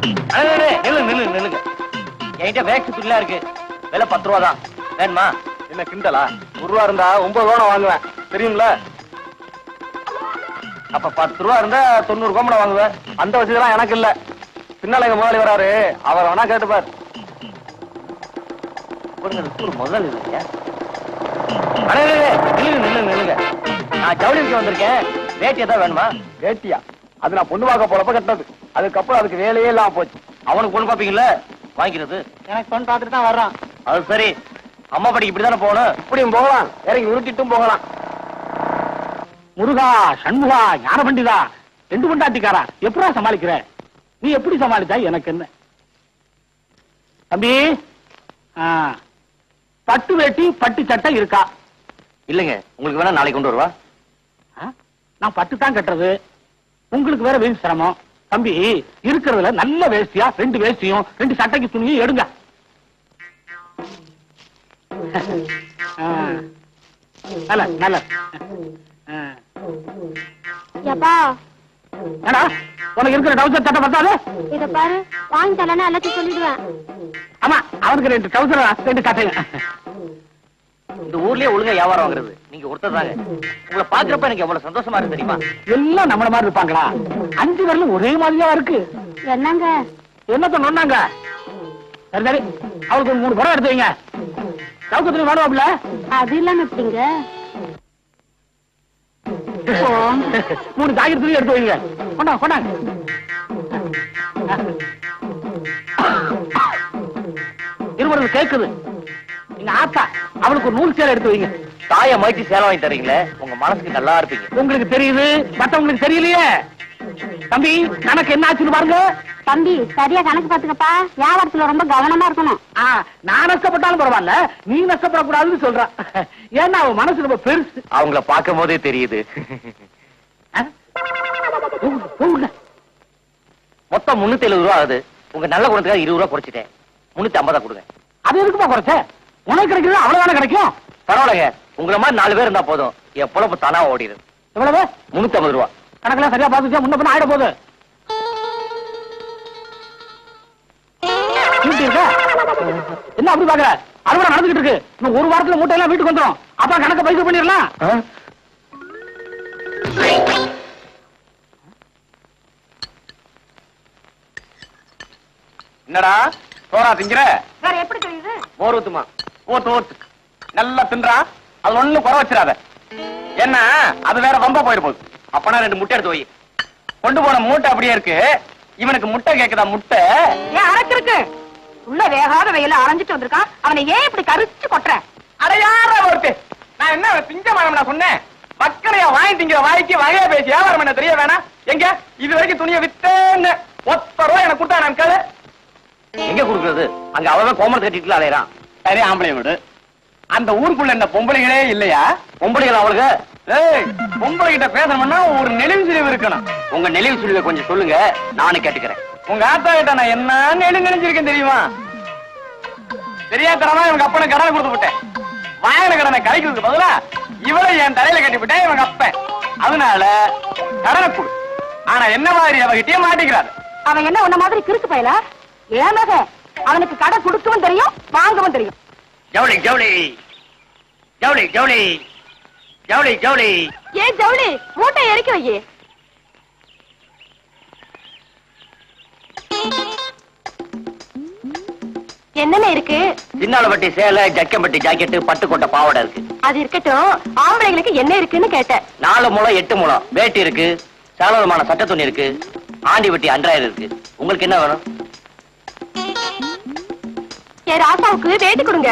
நில்லுங்க. என்கிட்ட வேக்ஸ் துணிலாம் இருக்கு. விலை 10 ரூபா தான். வேணுமா? என்ன கிண்டலா? 1 ரூபா இருந்தா 9 ரூபா வாங்குவேன், தெரியும்ல? அப்ப 10 ரூபா இருந்தா 90 கோமணம் வாங்குவேன். அந்த வசதிலாம் எனக்கு இல்ல. பின்னால எங்க முதலாளி வராரு, அவர் வேணா கேட்டுப்பார். முதல் இல்லையா? நில்லுங்க. நான் ஜவுளி விற்க வந்திருக்கேன். வேட்டி எதாவது வேணுமா? வேட்டியா? அது நான் பொண்ணு பார்க்க போறப்ப கட்டினது. அதுக்கப்புறம் அதுக்கு வேலையே இல்லாம போச்சு. அவனுக்கு பொண்ணு பாப்பீங்கல்ல, வாங்கிக்கிறது. எனக்கு பொண்ணு பார்த்துட்டு தான் வர்றான். அது சரி, அம்மா படிக்கு இப்படித்தானே போகணும். இப்படியும் போகலாம், இறங்கி உருட்டிட்டும் போகலாம். முருகா, சண்முகா, ஞான பண்டிதா, 2 பொண்டாட்டிக்காரா, எப்படா சமாளிக்கிற? நீ எப்படி சமாளிச்சா எனக்கு என்ன? தம்பி, பட்டு வேட்டி பட்டு சட்டை இருக்கா? இல்லைங்க, உங்களுக்கு வேணா நாளைக்கு கொண்டு வருவா. நான் பட்டு தான் கட்டுறது, உங்களுக்கு வேற வேணும் சிரமம். தம்பி, இருக்கிறதுல நல்ல வேஷ்டியா 2 வேஷ்டியும் 2 சட்டைக்கு துணியும் எடுங்க. நல்ல நல்ல. ஏடா, உனக்கு இருக்கிற டவுசர் சட்டை பத்தாது? இத பாரு, வாங்கி தரலன்னா எல்லாத்தையும் சொல்லிடுவேன். ஆமா, அவனுக்கு 2 டவுசர் 2 சட்டைங்க. இந்த ஊர்லயே ஒழுங்கா வியாபாரம் வாங்குறது நீங்க ஒருத்தர் தாங்க. உங்களை பாக்குறப்ப எனக்கு எவ்வளவு சந்தோஷமா இருக்கு தெரியுமா? எல்லாம் நம்மள மாதிரி இருப்பாங்களா? 5 பேர்ல ஒரே மாதிரியா இருக்கு. என்னங்க என்னத்த நொன்னாங்க? சரி சரி, அவளுக்கு 3 படம் எடுத்து வைங்க. சவுக்கத்துல வாடுவாப்ல. அது இல்லாம எப்படிங்க? 3 ஜாக்கெட் துணி எடுத்து வைங்க. கொண்டாங்க கொண்டாங்க. இருவருக்கு கேக்குது. நீங்க ஆத்தா, அவளுக்கு ஒரு 100 சேலை எடுத்து வைங்க. தாய மாய்ச்சி சேலை வாங்கி தரீங்களே, உங்க மனசுக்கு நல்லா இருப்பீங்க. உங்களுக்கு தெரியுது, மத்தவங்களுக்கு தெரியலையே. தம்பி, கணக்கு என்ன ஆச்சுன்னு பாருங்க. தம்பி, சரியா கணக்கு பாத்துக்கப்பா. வியாபாரத்துல ரொம்ப கவனமா இருக்கணும். நான் நஷ்டப்பட்டாலும் பரவாயில்ல, நீ நஷ்டப்படக்கூடாதுன்னு சொல்றான். ஏன்னா அவன் மனசு ரொம்ப பெருசு. அவங்கள பார்க்கும் போதே தெரியுது. மொத்தம் 370 ரூபா ஆகுது. உங்க நல்ல குணத்துக்காக 20 ரூபா குறைச்சிட்டேன். 350 கொடுங்க. அது எதுக்குப்பா குறைச்ச? உனக்கு கிடைக்கிறது அவ்வளவுதானே கிடைக்கும். பரவாயில்லைங்க, உங்களை மாதிரி 4 பேர் இருந்தா போதும். என் பொழப்பு தானா ஓடிடுது. எவ்வளவு? 350 ரூபா. கணக்கெல்லாம் சரியா பாத்துச்சா? முன்ன பின்ன ஆயிட போகுது. என்ன அப்படி பாக்குற? அறுவடை நடந்துகிட்டு இருக்கு. இன்னும் 1 வாரத்துல மூட்டை எல்லாம் வீட்டுக்கு வந்துடும். அப்ப கணக்க பைசா பண்ணிடலாம். என்னடா சோறா திங்கிற? வேற எப்படி தெரியுது? மோர் ஊத்துமா? ஊத்து நல்லா தின்றா. அது ஒண்ணு குறை வச்சிடாத. என்ன அது வேற வம்ப போயிரு போகுது. அப்பனா 2 முட்டை எடுத்து வை. கொண்டு போன மூட்டை அப்படியே இருக்கு. இவனுக்கு முட்டை கேக்குதா? முட்டை ஏன் அரைச்சிருக்கு? உள்ள வேகாத வெயில அரைஞ்சிட்டு வந்திருக்கான். அவனை ஏன் இப்படி கரிச்சு கொட்டுற? அடையாற ஒருத்து. நான் என்ன திங்க மானம் நான் சொன்னேன்? மக்களையா வாங்கி திங்கிற வாய்க்கு வகையா பேசி வியாபாரம் என்ன தெரிய வேணாம். எங்க இது வரைக்கும் துணியை வித்தேன்னு 10 ரூபாய் எனக்கு கொடுத்தா நான் கேளு. எங்க குடுக்குறது? அங்க அவன் கோமர் கட்டிட்டு அலையறான். சரி, ஆம்பளை வீடு. அந்த ஊருக்குள்ள இந்த பொம்பளைகளே இல்லையா? பொம்பளைகள் அவளுக்கு. பொம்பளை கிட்ட பேசணும்னா ஒரு நெளிவு சுழிவு இருக்கணும். உங்க நெளிவு சுழிவை கொஞ்சம் சொல்லுங்க, நானும் கேட்டுக்கிறேன். உங்க ஆத்தா கிட்ட நான் என்ன நெளிஞ்சிருக்கேன் தெரியுமா? தெரியாதனமா இவங்க அப்பனை கடனை கொடுத்து விட்டேன். வாங்கின கடனை கழிக்கிறதுக்கு பதிலா இவளை என் தலையில கட்டி விட்டேன் இவங்க அப்பன். அதனால கடனை கொடு. ஆனா என்ன மாதிரி அவகிட்டயே மாட்டிக்கிறாரு. அவன் என்ன உன்ன மாதிரி கிறுக்கு பயல? ஏமாக அவனுக்கு கடை கொடுக்கவும் தெரியும், வாங்கவும் தெரியும். ஜவுளி ஜவுளி ஜவுளி ஜவுளி ஜவுளி ஜவுளி. ஏன் ஜவுளி? மூட்டை இறக்கி வையே. என்னென்ன இருக்கு? சின்னாலப்பட்டி சேலை, ஜக்கம்பட்டி ஜாக்கெட்டு, பட்டுக்கோட்டை பாவாடை இருக்கு. அது இருக்கட்டும், ஆம்பளைங்களுக்கு என்ன இருக்குன்னு கேட்டேன். 4 முழம் 8 முழம் வேட்டி இருக்கு. சாலமான சட்ட துணி இருக்கு. ஆண்டி வெட்டி அன்றாயிரம் இருக்கு. உங்களுக்கு என்ன வேணும்? என் ராசாவுக்கு வேட்டி கொடுங்க.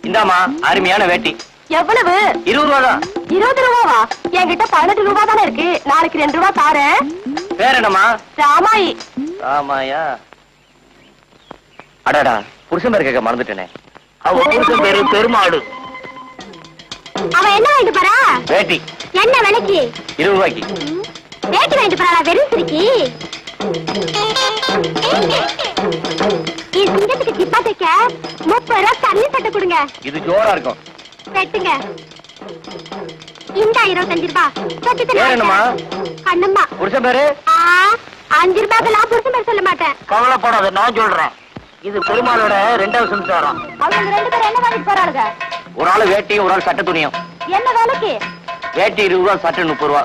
இந்தாமா, அருமையான வேட்டி. எவ்வளவு? 20 ரூபா தான். 20 ரூபாவா? என்கிட்ட 18 ரூபா தானே இருக்கு. நாளைக்கு 2 ரூபா தாரேன். பேர் என்னமா? ராமாயி. ராமாயா? அடடா, புருஷன் பேர் கேட்க மறந்துட்டேனே. அவ புருஷன் பேரு பெருமாடு. அவன் என்ன வாங்கிட்டு போறா? வேட்டி. என்ன விலைக்கு? 20 ரூபாய்க்கு. வேட்டி வாங்கிட்டு போறா? வெறும் சிரிக்கி. சிங்கத்துக்கு சிப்பா தைக்க 30 ரூபா தண்ணி சட்டை கொடுங்க. இது ஜோரா இருக்கும். வெட்டுங்க. இந்த 25 ரூபா. என்னமா? கண்ணம்மா. புருஷன் பேரு? 5 ரூபாய்க்கு நான் புடிச்ச மாதிரி சொல்ல மாட்டேன். கவலைப்படாத, நான் சொல்றேன். இது பெருமாளோட 2வது சம்சாரம். அவங்க 2 பேரும் என்ன வாங்கிட்டு போறாளுங்க? ஒரு ஆள் வேட்டியும் ஒரு ஆள் சட்டை துணியும். என்ன வேலைக்கு? வேட்டி 20 ரூபா, சட்டை 30 ரூபா.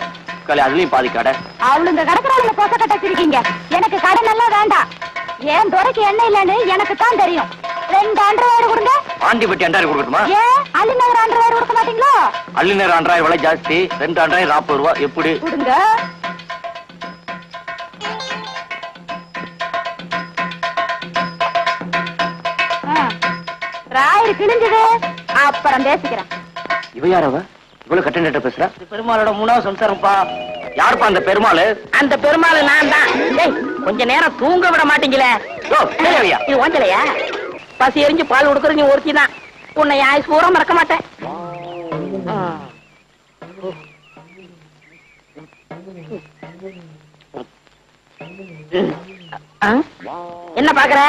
கலை அதுலயும் பாதி கடை. அவளுங்க கடற்கரையில போச கட்ட வச்சிருக்கீங்க. எனக்கு கடன் எல்லாம் வேண்டாம். ஏன் துறைக்கு என்ன இல்லன்னு எனக்கு தான் தெரியும். 2 அண்டர்வேர் கொடுங்க. ஆண்டிபட்டி அண்டாயிரம் கொடுக்கட்டுமா? ஏன் அள்ளிநகர் அண்டர்வேர் கொடுக்க மாட்டீங்களா? அள்ளிநகர் அண்டாயிரம் விலை ஜாஸ்தி. 2 அண்டாயிரம் 40 ரூபா. எப்படி கொடுங்க? ராயர் கிழிஞ்சது, அப்புறம் பேசிக்கிறேன். இவ யாரவ இவ்வளவு கட்ட பேசுறா? பெருமாளோட 3வது சம்சாரம்ப்பா. யாருப்பா அந்த பெருமாள்? அந்த பெருமாள் நான் தான். கொஞ்ச நேரம் தூங்க விட மாட்டீங்களே. இது ஓஞ்சலையா? பசி எரிஞ்சு பால் கொடுக்கறது நீ ஒருத்தி தான். உன்னை ஆயுஸ் பூரா மறக்க மாட்டேன். என்ன பாக்குற?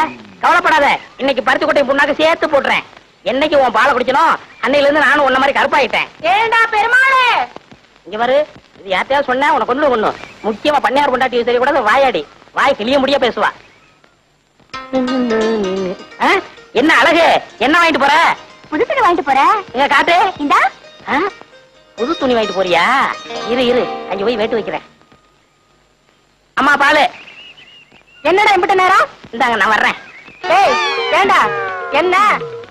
கவலைப்படாத, இன்னைக்கு பருத்தி கொட்டை புண்ணாக்கு சேர்த்து போட்டுறேன். என்னைக்கு உன் பாலை குடிக்கணும் அன்னையில இருந்து நானும் உன்ன மாதிரி கருப்பாயிட்டேன். ஏண்டா பெருமாளே, இங்க வரு. இது யார்த்தையாவது சொன்னா உனக்கு கொண்டு முக்கியமா பண்ணையார் கொண்டாட்டி சரி கூட வாயாடி வாய் கிளிய முடிய பேசுவா. என்ன அழகு, என்ன வாங்கிட்டு போற? புது துணி வாங்கிட்டு போறேன். இங்க காட்டு. இந்தா. புது துணி வாங்கிட்டு போறியா? இரு அங்க போய் வேட்டு வைக்கிறேன். அம்மா பாலு. என்னடா இம்பிட்ட நேரம்? இந்தாங்க நான் வர்றேன். ஏய் ஏண்டா, என்ன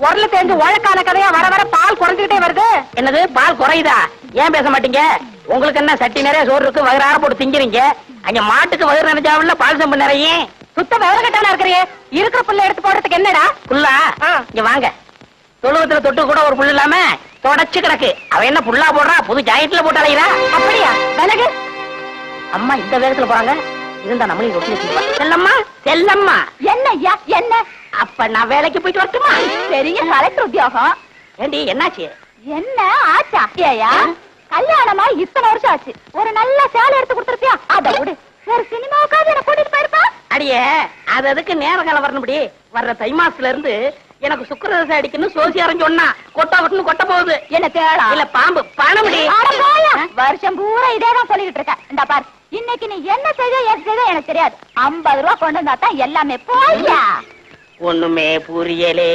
உரல தெரிஞ்சு உழக்கான கதையா வர வர பால் குறைஞ்சுக்கிட்டே வருது. என்னது பால் குறையுதா? ஏன் பேச மாட்டீங்க? உங்களுக்கு என்ன சட்டி நிறைய சோறு இருக்கு, வயிறார போட்டு திங்கிறீங்க. அங்க மாட்டுக்கு வயிறு நினைச்சாவில்ல பால் சம்பு நிறைய. சுத்த விவரக்கட்டானா இருக்கிறியே, இருக்கிற புல்ல எடுத்து போடுறதுக்கு என்னடா? புல்லா? இங்க வாங்க. தொழுவத்துல தொட்டு கூட ஒரு புல் இல்லாம தொடச்சு கிடக்கு. அவ என்ன புல்லா போடுறா? புது ஜாக்கெட்ல போட்டு அலைகிறா. அப்படியா? விலகு. அம்மா இந்த வேகத்துல போறாங்க. இருந்தா நம்மளையும் ரொட்டி வச்சுக்குவா. செல்லம்மா செல்லம்மா. என்ன ஐயா என்ன? அப்ப நான் வேலைக்கு போயிட்டு வரட்டுமா? பெரிய கலெக்டர் உத்தியோகம். ஏண்டி என்னாச்சு? என்ன ஆச்சா? ஏயா கல்யாணமா இத்தனை வருஷம் ஆச்சு, ஒரு நல்ல சேலை எடுத்து கொடுத்துருப்பியா? அத விடு, வேற சினிமாவுக்காவது என்ன கூட்டிட்டு போயிருப்பா. அடியே அது அதுக்கு நேர காலம் வரணும்படி. வர்ற தை மாசத்துல இருந்து எனக்கு சுக்கரதசை அடிக்கணும் சோசியாரம் சொன்னா கொட்டா விட்டுன்னு கொட்ட போகுது. என்ன தேடா? இல்ல பாம்பு பணமுடி. வருஷம் பூரா இதேதான் சொல்லிட்டு இருக்க. இந்த பாரு, இன்னைக்கு நீ என்ன செய்த ஏது செய்த எனக்கு தெரியாது. 50 ரூபா கொண்டு வந்தா தான் எல்லாமே. போய்யா. ஒண்ணுமே புரியலே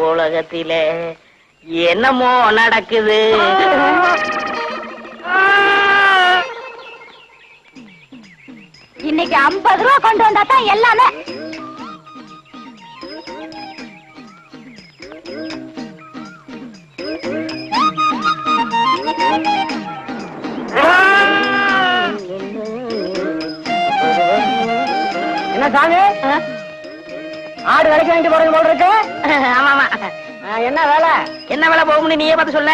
உலகத்திலே என்னமோ நடக்குது. இன்னைக்கு 50 ரூபா கொண்டு வந்தா தான் எல்லாமே. என்ன சாமி, ஆடு விலைக்கு வாங்கிட்டு போறது போல இருக்கு. ஆமா என்ன வேலை? என்ன வேலை போகும்னு நீயே பார்த்து சொல்ல.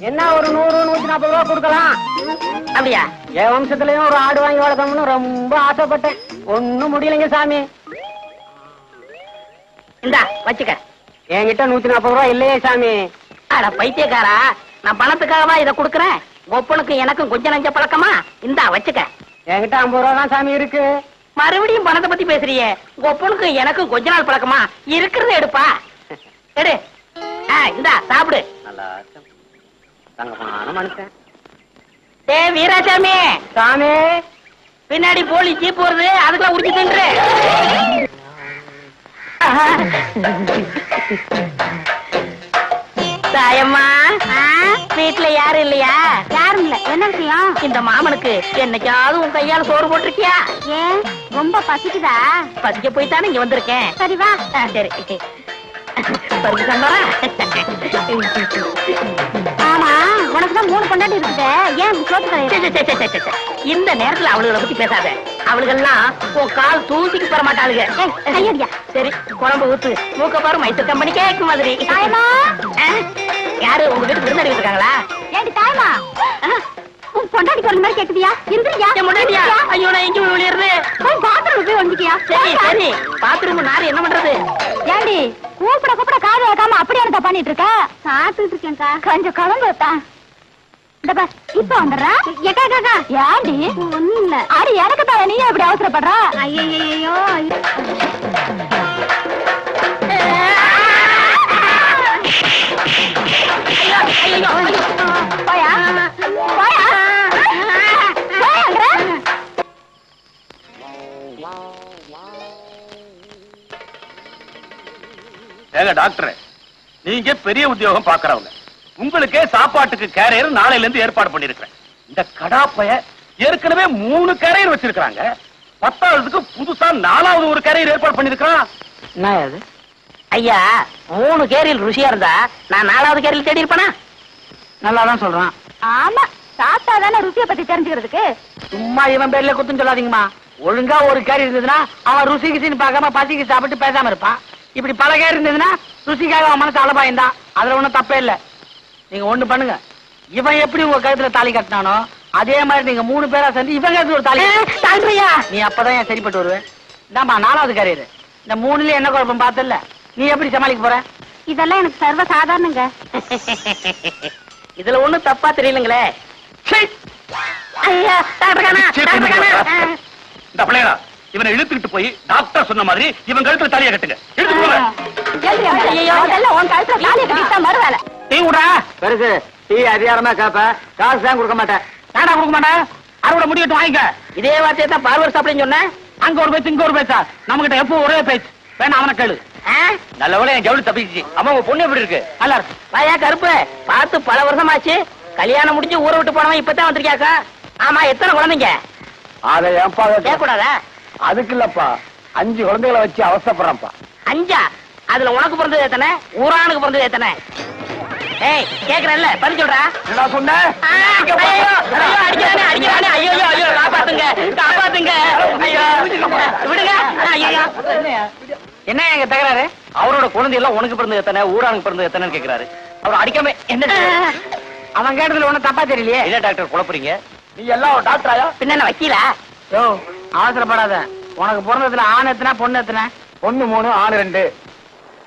என்ன ஒரு 100 140 ரூபா கொடுக்கலாம். அப்படியா? என் வம்சத்துலயும் ஒரு ஆடு வாங்கி வளர்க்கணும்னு ரொம்ப ஆசைப்பட்டேன். ஒண்ணும் முடியலைங்க சாமி. இந்தா வச்சுக்க. என்கிட்ட 140 ரூபா இல்லையே சாமி. அட பைத்தியக்காரா, நான் பணத்துக்காகவா இதை கொடுக்குறேன்? ஒப்பனுக்கு எனக்கும் கொஞ்சம் நஞ்ச பழக்கமா? இந்தா வச்சுக்க. என்கிட்ட 50 ரூபா தான் சாமி இருக்கு. மறுபடியும் பணத்தை பத்தி பேசுறியே? ஒப்பனுக்கு எனக்கும் கொஞ்ச நாள் பழக்கமா? இருக்கிறத எடுப்பா. எடு. இந்தா சாப்பிடு. வீராசாமி சாமி, பின்னாடி போலி ஜீப் வருது, அதுக்குள்ள உரிச்சு தின்று. தாயம்மா, வீட்டுல யாரும் இல்லையா? யாரும் இல்ல. என்ன விஷயம்? இந்த மாமனுக்கு என்னைக்காவது உன் கையால சோறு போட்டிருக்கியா? ஏன் ரொம்ப பசிக்குதா? பசிக்க போய்த்தானே இங்க வந்திருக்கேன். சரி வா. சரி பருப்பு சாம்பாரா? ஆமா, உனக்குதான் 3 பொண்டாட்டி இருக்குது. ஏன் சோத்து கலையிற? இந்த நேரத்துல அவளுகளை பத்தி பேசாத. அவளுகெல்லாம் உன் கால் தூசிக்கு பெற மாட்டாளுங்க. கையடியா. சரி குழம்பு ஊத்து. மூக்க பாரு மைசூர் கம்பெனி கேக்கு மாதிரி. யாரு உங்க வீட்டு விருந்தாடி இருக்காங்களா? ஏண்டி தாயமா, உன் பொண்டாட்டி குரல் மாதிரி கேக்குதியா? இந்திரியா முன்னாடியா? ஐயோ நான் எங்க வெளியேறது? போய் பாத்ரூம் போய் ஒழிக்கியா? சரி பாத்ரூம் நாரு என்ன பண்றது? ஏண்டி கூப்பிட கூப்பிட காது வைக்காம அப்படி என்ன பண்ணிட்டு இருக்க? சாப்பிட்டு இருக்கேன்க்கா. கொஞ்சம் குழம்பு வைப்பேன். இந்த பார், இப்ப வந்துடுறேன். ஏண்டி? ஒண்ணும் இல்ல. அடி எனக்கு தான், நீ எப்படி அவசரப்படுற? ஐயோ போயா போயா போயாங்கிற. ஏங்க டாக்டர், நீங்க பெரிய உத்தியோகம் பாக்குறவங்க, உங்களுக்கே சாப்பாட்டுக்கு கேரியர் நாளையில இருந்து ஏற்பாடு பண்ணிருக்கிறேன். இந்த கடாப்பைய ஏற்கனவே 3 கேரியர் வச்சிருக்காங்க, 10ஆவதுக்கு புதுசா 4வது ஒரு கேரியர் ஏற்பாடு பண்ணிருக்கான். என்ன அது? ஐயா, 3 கேரியில் ருசியா இருந்தா நான் 4வது கேரியில் தேடி இருப்பேனா? நல்லாதான் சொல்றான். ஆமா, சாப்பிட்டா தானே ருசியை பத்தி தெரிஞ்சுக்கிறதுக்கு. சும்மா இவன் பேர்ல குத்துன்னு சொல்லாதீங்கம்மா. ஒழுங்கா ஒரு கேரி இருந்ததுன்னா அவன் ருசி கிசின்னு பார்க்காம பசிக்கு சாப்பிட்டு பேசாம இருப்பான். இப்படி பல கேரி இருந்ததுன்னா ருசிக்காக அவன் மனசு அலபாயந்தான். அதுல ஒண்ணும் தப்பே இல்ல. நீங்க ஒண்ணு பண்ணுங்க, இவன் எப்படி உங்க கழுத்துல தாலி கட்டினானோ அதே மாதிரி நீங்க 3 பேரா சேர்ந்து இவன் கழுத்துல ஒரு தாலி தாழ்றியா? நீ அப்பதான் ஏன் சரிப்பட்டு வருவேன். இந்தாம்மா 4வது கேரியர். இந்த 3ல என்ன குழப்பம் பார்த்தல, நீ எப்படி சமாளிக்க போற? இதெல்லாம் எனக்கு சர்வ சாதாரணங்க. இதுல ஒண்ணும் தப்பா தெரியலங்களே. ஐயா, இந்த பிள்ளையா இவனை இழுத்துக்கிட்டு போய் டாக்டர் சொன்ன மாதிரி இவன் கழுத்துல தாலியை கட்டுங்க. எடுத்து போங்க. உன் கழுத்துல தாலியை கட்டிட்டா மறுவேலை. டீ விடா. பெருசு டீ அதிகாரமா கேப்ப, காசு தான் கொடுக்க மாட்டேன். நாடா கொடுக்க மாட்டேன். அறுவடை முடியட்டும் வாங்கிக்க. இதே வார்த்தையை தான் பார்வர் சாப்பிடுன்னு சொன்னேன். அங்க ஒரு பேச்சு, இங்க ஒரு பேச்சா? நம்ம கிட்ட எப்போ ஒரே பேச்சு. வேணா அவனை கேளு. நல்லவேளை என் ஜவுளி தப்பிச்சு. அம்மா உங்க பொண்ணு எப்படி இருக்கு? அல்ல வாயா கருப்பு, பார்த்து பல வருஷமாச்சு. கல்யாணம் முடிஞ்சு ஊரை விட்டு போனவன் இப்பதான் வந்திருக்கியாக்கா. ஆமா, எத்தனை குழந்தைங்க? அதை ஏன்பா கேட்கக்கூடாதா? அதுக்கு இல்லப்பா, 5 குழந்தைகளை வச்சு அவசரப்படுறான்ப்பா. 5? அதுல உனக்கு பிறந்தது எத்தனை? ஊரானுக்கு பிறந்தது எத்தனை? ஏய், கேக்குறல்ல, பதில் சொல்றா. என்ன சொன்ன? அடிக்கிறானே. ஐயோ, காப்பாத்துங்க, காப்பாத்துங்க. ஐயோ, விடுங்க. ஐயோ, என்ன எங்க தகராறு? அவரோட குழந்தை எல்லாம் உனக்கு பிறந்தது எத்தனை, ஊரானுக்கு பிறந்தது எத்தனைன்னு கேக்குறாரு. அவர் அடிக்காம என்ன? அவன் கேட்டதுல ஒண்ணும் தப்பா தெரியலையே. என்ன டாக்டர் குழப்பறீங்க? நீ எல்லாம் டாக்டராயா? பின்ன என்ன வக்கீலா? யோ, அவசரப்படாத. உனக்கு பிறந்ததுல ஆண் எத்தனை, பொண்ணு எத்தனை? பொண்ணு 3, ஆண் 2.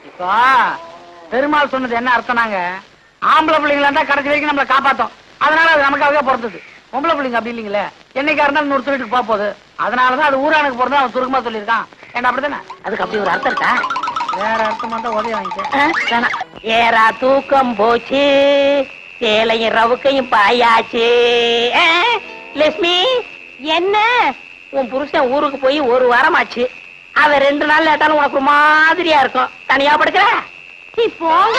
இப்போ பெருமாள் சொன்னது என்ன அர்த்தம்னாங்க, ஆம்பளை பிள்ளைங்களா இருந்தா கடைசி வரைக்கும் நம்மளை காப்பாத்தோம். அதனால அது நமக்காகவே பிறந்தது. பொம்பளை பிள்ளைங்க அப்படி இல்லைங்களே, என்னைக்கா இருந்தாலும் 100 வீட்டுக்கு போக போகுது. அதனாலதான் அது ஊரானுக்கு பிறந்தா அவன் சுருக்கமா சொல்லியிருக்கான். ஏன்னா அப்படித்தானே? அதுக்கு அப்படி ஒரு அர்த்தம் இருக்கா? வேற அர்த்தம் மட்டும் உதவி வாங்கிக்க. ஏரா தூக்கம் போச்சு, சேலையும் ரவுக்கையும் பாயாச்சு. லட்சுமி, என்ன? உன் புருஷன் ஊருக்கு போய் 1 வாரமாச்சு. அவன் 2 நாள் லேட்டாலும் உனக்கு ஒரு மாதிரியா இருக்கும். தனியா படுக்கிற? போங்க.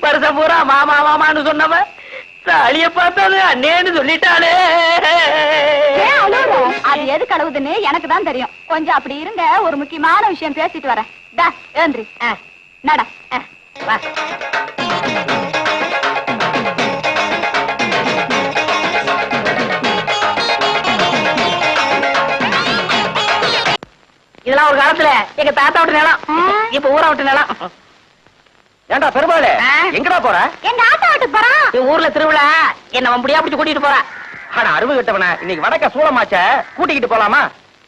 வருஷம் பூரா மாமா மாமான்னு சொன்னவ தாலிய பார்த்தது அண்ணேன்னு சொல்லிட்டாளே. அது எது கழுவுதுன்னு எனக்கு தான் தெரியும். கொஞ்சம் அப்படி இருங்க, ஒரு முக்கியமான விஷயம் பேசிட்டு வரேன். ஏந்திரி நட. வா. இதெல்லாம் ஒரு காலத்துல எங்க தாத்தா விட்டு நிலம், இப்ப ஊரை விட்டு நிலம். ஏண்டா பெருமாளே, எங்கடா போற? எங்க ஆத்தா வீட்டுக்கு போறான். ஊர்ல திருவிழா, என்ன முடியா பிடிச்சு கூட்டிட்டு போறா. ஆனா அருவு கிட்டவன, இன்னைக்கு வடக்க சூளமாச்ச கூட்டிக்கிட்டு போலாமா?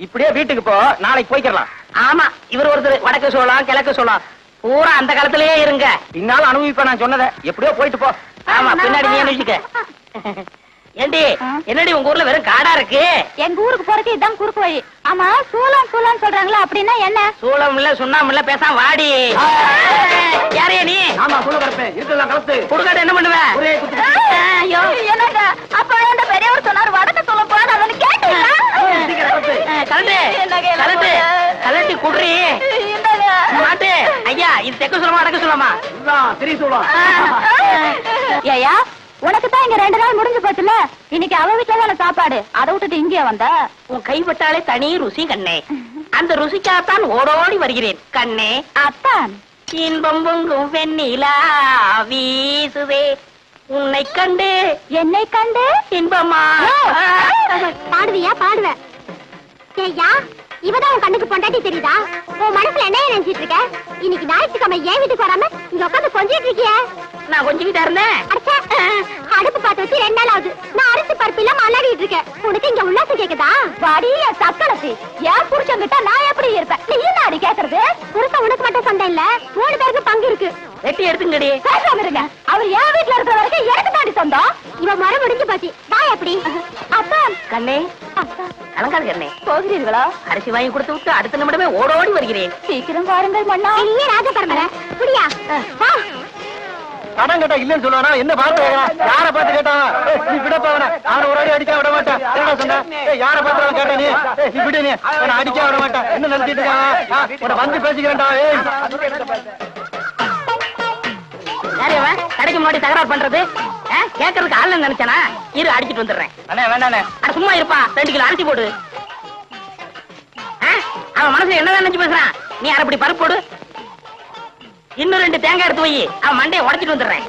இப்படியே வீட்டுக்கு போ, நாளைக்கு போய்க்கலாம். ஆமா, இவர் ஒருத்தர் வடக்கு சோளம் கிழக்கு சோளம் பூரா அந்த காலத்திலேயே இருங்க. பின்னால அனுபவிப்ப நான் சொன்னதை. எப்படியோ போயிட்டு போ. ஆமா, பின்னாடி நீ அனுப்பிச்சுக்க. ஏண்டி, என்னடி உங்க ஊர்ல வெறும் காடா இருக்கு? எங்க ஊருக்கு போறதுக்கு இதான் குறுக்கு வழி. ஆமா, சூளம் சூளம் சொல்றாங்களா, அப்படின்னா என்ன? சூளம் இல்ல சுண்ணாம இல்ல, பேசாம வாடி. யாரையா நீ? ஆமா, சூளம் கலப்பு இருக்கலாம். கலப்பு குடுக்காட்டு என்ன பண்ணுவ? ஐயோ, என்னங்க அப்ப அந்த பெரியவர் சொன்னாரு வடக்கு சொல்ல போறான்னு கேட்டீங்களா? கலட்டி குடுறி மாட்டு. ஐயா, இது தெக்க சொல்லமா அடக்க சொல்லமா? திரி சூளம். ஏயா, உனக்கு தான் இங்க 2 நாள் முடிஞ்சு போச்சுல. இன்னைக்கு அவ வீட்டுல தான சாப்பாடு, அதை விட்டுட்டு இங்கே வந்த. உன் கைப்பட்டாலே தனி ருசி கண்ணே. அந்த ருசிக்காகத்தான் ஓடோடி வருகிறேன் கண்ணே. அத்தான் இன்பம் பொங்கும் வெண்ணிலா வீசுதே, உன்னை கண்டு என்னை கண்டு இன்பமா. பாடுவியா? பாடுவேன். ஏய்யா, இவதான் உன் கண்ணுக்கு பொண்டாட்டி தெரியுதா? உன் மனசுல என்ன நினைச்சிட்டு இருக்க? இன்னைக்கு ஞாயிற்றுக்கிழமை ஏன் வீட்டுக்கு வராம இங்க உட்காந்து கொஞ்சிட்டு இருக்கிய? நான் கொஞ்சிக்கிட்டா இருந்தேன். அடுப்பு பார்த்து வச்சு 2 நாள் ஆகுது. நான் அரிசி பருப்பு இல்லாம அல்லாடிட்டு இருக்கேன். உனக்கு இங்க உல்லாசம் கேக்குதா? வாடிய சக்கலத்தி, ஏன் புருஷங்கிட்ட நான் எப்படி இருப்பேன்? நீ என்ன கேக்குறது? புருஷன் உனக்கு மட்டும் சொந்தம் இல்ல, 3 பேருக்கு பங்கு இருக்கு. வெட்டி எடுத்துங்கடி. பேசாம இருங்க. அவர் என் வீட்டுல இருக்கிற வரைக்கும் எனக்கு தாண்டி சொந்தம். இவன் மரம் முடிஞ்சு போச்சு. நான் எப்படி? அப்பா கண்ணே, கலங்காது கண்ணே. போகிறீர்களா? அரிசி வாங்கி கொடுத்து விட்டு அடுத்த நிமிடமே ஓடோடி வருகிறேன். சீக்கிரம் வாருங்கள் மன்னா. ராஜ பரம்பரை புரியா? கடன் கேட்டா இல்லன்னு சொல்லுவானா? என்ன பார்த்து யார பார்த்து கேட்டான்? நீ விடப்பா அவனை. அவனை ஒரு அடி அடிக்க விட மாட்டேன். என்ன சொன்ன? யார பார்த்து அவன் கேட்டா? நீ விடு, நீ அவனை அடிக்க விட மாட்டேன். என்ன நினைச்சிட்டு இருக்கான்? உன்னை வந்து பேசிக்கிறேன்டா. யாரையவன் கடைக்கு முன்னாடி தகராறு பண்றது? கேட்கறதுக்கு ஆள் நினைச்சானா? இரு, அடிச்சிட்டு வந்துடுறேன். அண்ணே வேண்டாண்ணே. அட சும்மா இருப்பா, 2 கிலோ அரிசி போடு. அவன் மனசுல என்ன நினைச்சு பேசுறான்? நீ அரைப்படி பருப்பு போடு. இன்னும் 2 தேங்காய் எடுத்து வை. அவன் மண்டையை உடைச்சிட்டு வந்துடுறேன்.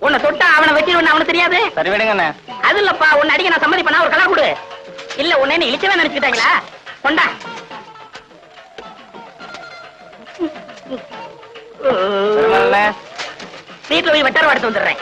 உன்னை தொட்டா அவனை வச்சிருவன்னு அவனுக்கு தெரியாது. சரி விடுங்கண்ணே. அது இல்லப்பா, உன்னை அடிக்க நான் சம்மதி பண்ணா ஒரு கலா கொடு. இல்ல உன்னை என்ன இழிச்சவே நினைச்சுக்கிட்டாங்களா? கொண்டா. வீட்டுல போய் வெட்டார எடுத்து வந்துடுறேன்.